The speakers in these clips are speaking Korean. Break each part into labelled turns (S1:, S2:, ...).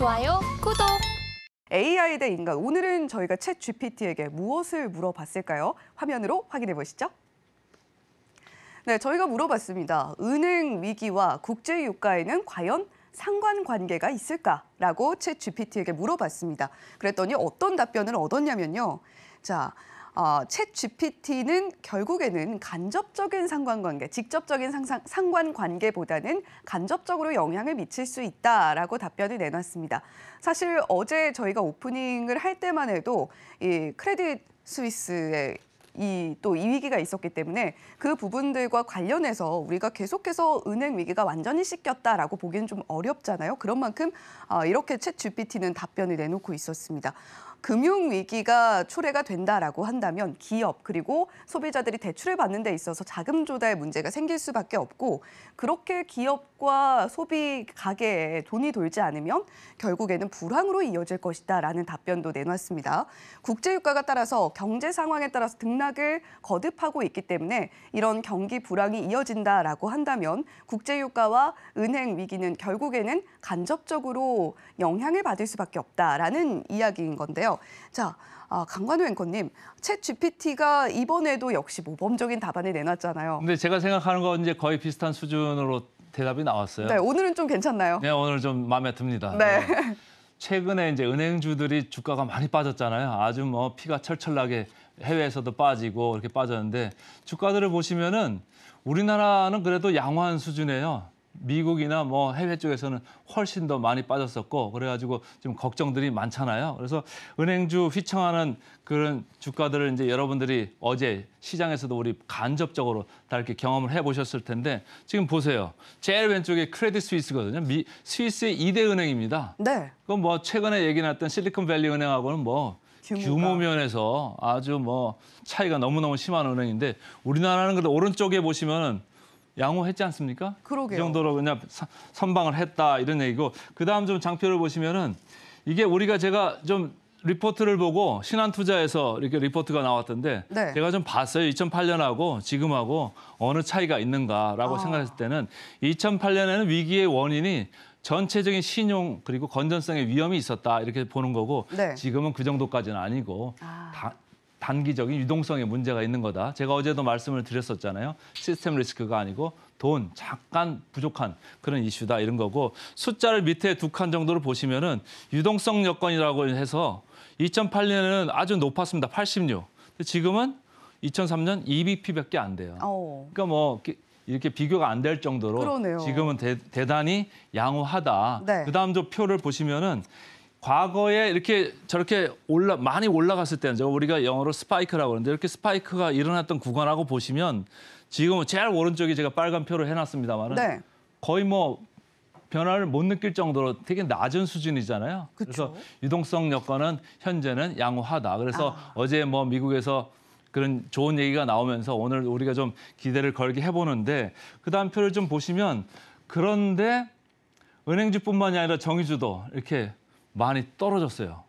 S1: 좋아요, 구독!
S2: AI 대 인간, 오늘은 저희가 챗 GPT에게 무엇을 물어봤을까요? 화면으로 확인해 보시죠. 네, 저희가 물어봤습니다. 은행 위기와 국제 유가에는 과연 상관관계가 있을까라고 챗 GPT에게 물어봤습니다. 그랬더니 어떤 답변을 얻었냐면요. 자, 챗 GPT는 결국에는 간접적인 상관관계, 직접적인 상관관계보다는 간접적으로 영향을 미칠 수 있다라고 답변을 내놨습니다. 사실 어제 저희가 오프닝을 할 때만 해도 이 크레딧 스위스의 이 위기가 있었기 때문에 그 부분들과 관련해서 우리가 계속해서 은행 위기가 완전히 씻겼다라고 보기는 좀 어렵잖아요. 그런 만큼 이렇게 챗 GPT는 답변을 내놓고 있었습니다. 금융 위기가 초래가 된다라고 한다면 기업 그리고 소비자들이 대출을 받는 데 있어서 자금 조달 문제가 생길 수밖에 없고, 그렇게 기업과 소비 가게에 돈이 돌지 않으면 결국에는 불황으로 이어질 것이다라는 답변도 내놨습니다. 국제 유가가 따라서 경제 상황에 따라서 등락을 거듭하고 있기 때문에 이런 경기 불황이 이어진다라고 한다면 국제 유가와 은행 위기는 결국에는 간접적으로 영향을 받을 수밖에 없다라는 이야기인 건데요. 자, 강관우 앵커님, 챗 GPT가 이번에도 역시 모범적인 답안을 내놨잖아요.
S3: 근데 제가 생각하는 건 이제 거의 비슷한 수준으로 대답이 나왔어요.
S2: 네, 오늘은 좀 괜찮나요?
S3: 네, 오늘 좀 마음에 듭니다.
S2: 네.
S3: 네. 최근에 이제 은행주들이 주가가 많이 빠졌잖아요. 아주 뭐 피가 철철 나게 해외에서도 빠지고 이렇게 빠졌는데, 주가들을 보시면은 우리나라는 그래도 양호한 수준이에요. 미국이나 뭐 해외 쪽에서는 훨씬 더 많이 빠졌었고, 그래가지고 좀 걱정들이 많잖아요. 그래서 은행주 휘청하는 그런 주가들을 이제 여러분들이 어제 시장에서도 우리 간접적으로 다 이렇게 경험을 해보셨을 텐데, 지금 보세요. 제일 왼쪽에 크레딧 스위스거든요. 스위스의 2대 은행입니다.
S2: 네.
S3: 그건 뭐 최근에 얘기 났던 실리콘밸리 은행하고는 뭐 규모 면에서 아주 뭐 차이가 너무너무 심한 은행인데, 우리나라는 그래도 오른쪽에 보시면은 양호했지 않습니까?
S2: 그러게요.
S3: 이 정도로 그냥 선방을 했다 이런 얘기고, 그다음 좀 장표를 보시면은 이게 제가 좀 리포트를 보고 신한투자에서 이렇게 리포트가 나왔던데,
S2: 네.
S3: 제가 좀 봤어요. 2008년하고 지금하고 어느 차이가 있는가라고 생각했을 때는 2008년에는 위기의 원인이 전체적인 신용 그리고 건전성의 위험이 있었다 이렇게 보는 거고,
S2: 네.
S3: 지금은 그 정도까지는 아니고 단기적인 유동성에 문제가 있는 거다. 제가 어제도 말씀을 드렸었잖아요. 시스템 리스크가 아니고 돈 잠깐 부족한 그런 이슈다 이런 거고, 숫자를 밑에 두 칸 정도를 보시면은 유동성 여건이라고 해서 2008년에는 아주 높았습니다. 86. 지금은 2003년 2bp밖에 안 돼요. 그러니까 뭐 이렇게 비교가 안 될 정도로
S2: 그러네요.
S3: 지금은 대단히 양호하다.
S2: 네.
S3: 그다음 저 표를 보시면은 과거에 이렇게 저렇게 많이 올라갔을 때는 우리가 영어로 스파이크라고 그러는데, 이렇게 스파이크가 일어났던 구간하고 보시면 지금은 제일 오른쪽에 제가 빨간 표를 해놨습니다만은
S2: 네.
S3: 거의 뭐 변화를 못 느낄 정도로 되게 낮은 수준이잖아요.
S2: 그쵸.
S3: 그래서 유동성 여건은 현재는 양호하다. 그래서 어제 뭐 미국에서 그런 좋은 얘기가 나오면서 오늘 우리가 좀 기대를 걸게 해보는데, 그다음 표를 좀 보시면 그런데 은행주뿐만이 아니라 정유주도 이렇게 많이 떨어졌어요.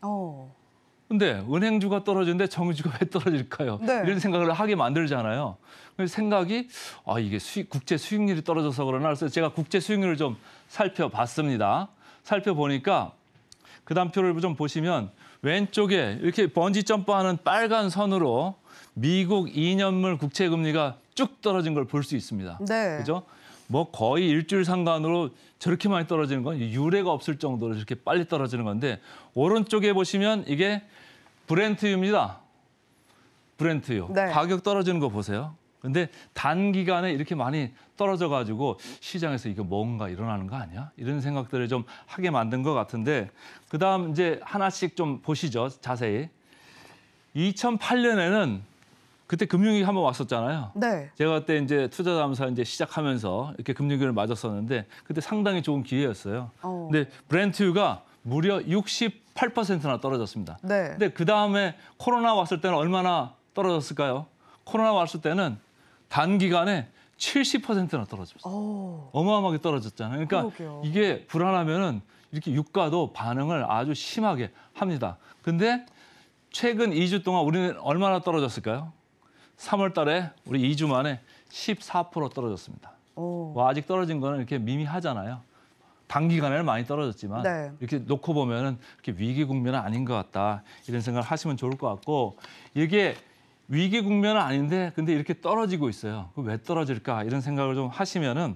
S3: 근데 은행주가 떨어지는데 정유주가 왜 떨어질까요?
S2: 네.
S3: 이런 생각을 하게 만들잖아요. 그래서 생각이 이게 국제 수익률이 떨어져서 그러나, 그래서 제가 국제 수익률을 좀 살펴봤습니다. 살펴보니까 그다음 표를 좀 보시면 왼쪽에 이렇게 번지 점프하는 빨간 선으로 미국 2년물 국채 금리가 쭉 떨어진 걸 볼 수 있습니다.
S2: 네.
S3: 그죠? 뭐 거의 일주일 상간으로 저렇게 많이 떨어지는 건 유례가 없을 정도로 이렇게 빨리 떨어지는 건데, 오른쪽에 보시면 이게 브렌트유입니다. 브렌트유.
S2: 네.
S3: 가격 떨어지는 거 보세요. 근데 단기간에 이렇게 많이 떨어져가지고 시장에서 이거 뭔가 일어나는 거 아니야? 이런 생각들을 좀 하게 만든 것 같은데, 그다음 이제 하나씩 좀 보시죠. 자세히. 2008년에는 그때 금융위기 한번 왔었잖아요.
S2: 네.
S3: 제가 그때 이제 투자자문사 이제 시작하면서 이렇게 금융위기를 맞았었는데, 그때 상당히 좋은 기회였어요. 근데 브렌트유가 무려 68%나 떨어졌습니다.
S2: 네.
S3: 근데 그 다음에 코로나 왔을 때는 얼마나 떨어졌을까요? 코로나 왔을 때는 단기간에 70%나 떨어졌어요. 어마어마하게 떨어졌잖아요. 그러니까
S2: 그러게요.
S3: 이게 불안하면은 이렇게 유가도 반응을 아주 심하게 합니다. 근데 최근 2주 동안 우리는 얼마나 떨어졌을까요? 3월 달에 우리 2주 만에 14% 떨어졌습니다. 아직 떨어진 거는 이렇게 미미하잖아요. 단기간에 많이 떨어졌지만
S2: 네.
S3: 이렇게 놓고 보면은 이렇게 위기 국면은 아닌 것 같다 이런 생각을 하시면 좋을 것 같고 이게 위기 국면은 아닌데 근데 이렇게 떨어지고 있어요. 왜 떨어질까 이런 생각을 좀 하시면은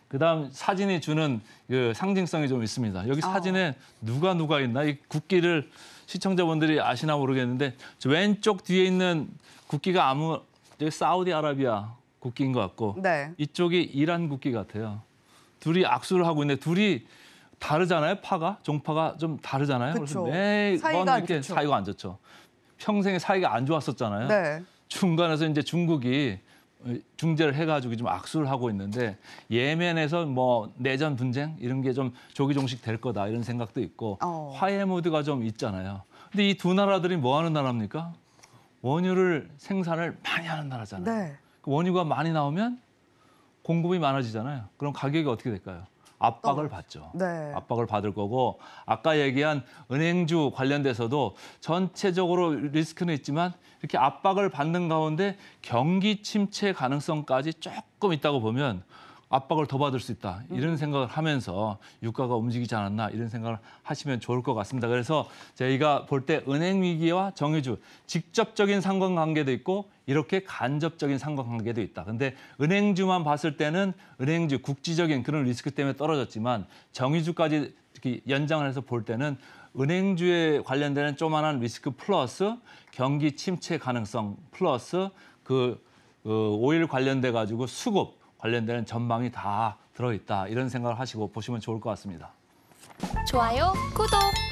S3: 그다음 사진이 주는 그 상징성이 좀 있습니다. 여기 사진에 누가 있나 이 국기를 시청자분들이 아시나 모르겠는데 저 왼쪽 뒤에 있는 국기가 여기 사우디아라비아 국기인 것 같고
S2: 네.
S3: 이쪽이 이란 국기 같아요. 둘이 악수를 하고 있는데 둘이 다르잖아요. 종파가 좀 다르잖아요.
S2: 그쵸.
S3: 그래서 매번
S2: 사이가 안
S3: 이렇게
S2: 좋죠.
S3: 사이가 안 좋죠. 평생에 사이가 안 좋았었잖아요.
S2: 네.
S3: 중간에서 이제 중국이 중재를 해가지고 좀 악수를 하고 있는데 예멘에서 뭐 내전 분쟁 이런 게 좀 조기종식 될 거다 이런 생각도 있고 화해 모드가 좀 있잖아요. 근데 이 두 나라들이 뭐 하는 나라입니까? 원유를 생산을 많이 하는 나라잖아요.
S2: 네.
S3: 그 원유가 많이 나오면 공급이 많아지잖아요. 그럼 가격이 어떻게 될까요? 압박을 받죠.
S2: 네.
S3: 압박을 받을 거고 아까 얘기한 은행주 관련돼서도 전체적으로 리스크는 있지만 이렇게 압박을 받는 가운데 경기 침체 가능성까지 조금 있다고 보면 압박을 더 받을 수 있다. 이런 생각을 하면서 유가가 움직이지 않았나 이런 생각을 하시면 좋을 것 같습니다. 그래서 저희가 볼 때 은행 위기와 정유주 직접적인 상관관계도 있고 이렇게 간접적인 상관관계도 있다. 근데 은행주만 봤을 때는 은행주 국지적인 그런 리스크 때문에 떨어졌지만 정유주까지 특히 연장을 해서 볼 때는 은행주에 관련되는 조그마한 리스크 플러스 경기 침체 가능성 플러스 오일 관련돼 가지고 수급 관련되는 전망이 다 들어있다. 이런 생각을 하시고 보시면 좋을 것 같습니다.
S1: 좋아요, 구독!